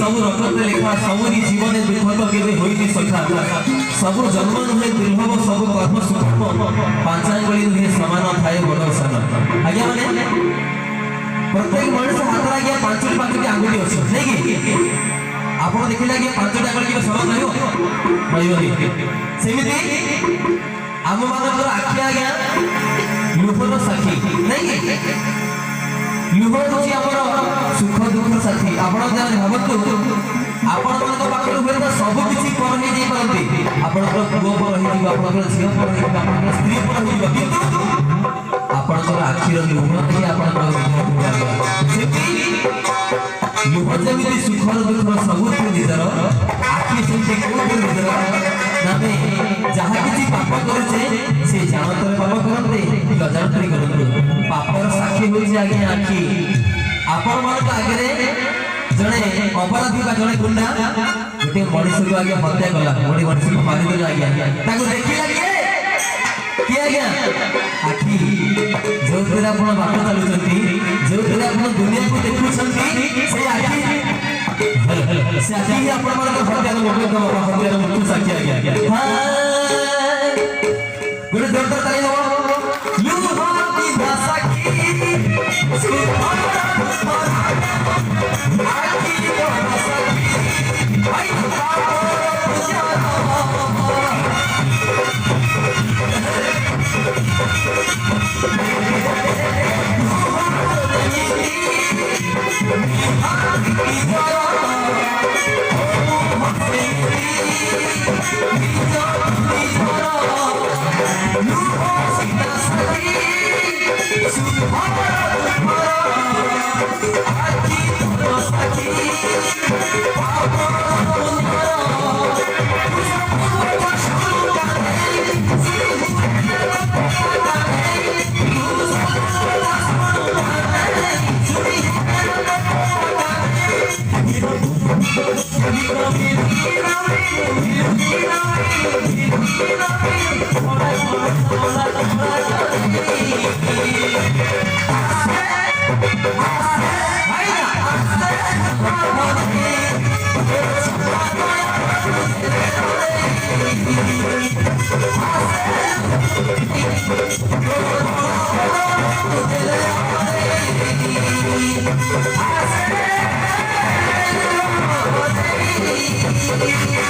सब रगत लेखा सबरी जीवन दुर्भग केवे होइनी सखा सब जन्म नुहे दुर्भव सब कर्म सुख पांचांगुली नुहे समान थाए बड़ सान आज्ञा माने प्रत्येक मनुष्य हाथ आज्ञा पांचटी पांचटी आंगुली अछि नै कि आपण देखिला कि पांचटी आंगुली के समान रहयो रहयो सेमिति आम मानकर आखि आज्ञा लुहर साखी नै कि लुह होची हमर सुख दुख साथी आपण जाने भाबतु आपण मानक पाखर हुए तो सब किछि पर नै जाई परंती आपण पुओ पर रहि दिबा आपण झियो पर रहि दिबा आपण स्त्री पर रहि दिबा किंतु आपण आखिर लुह कि आपण सेति लुह जेमिति सुख दुख सब निजर आखि सेति को निजर नामे जहा किछि पाप करछे से जानतर पाप करते कि अजानतर करते पापर साक्षी होई आगे आखि आपण मन का आगे जणे अपराधी का जणे गुंडा गोटे मनुष्य को आगे हत्या कला गोटे मनुष्य को मारि देला आगे ताको देखि लागे कि आगे आखि जो तेरा आपण बात चलुचंती जो तेरा आपण दुनिया को देखुचंती से आखि से आखि आपण मन को हत्या हत्या मृत्यु साक्षी आगे हां गोटे जोरदार ताली हो यू हां की भाषा I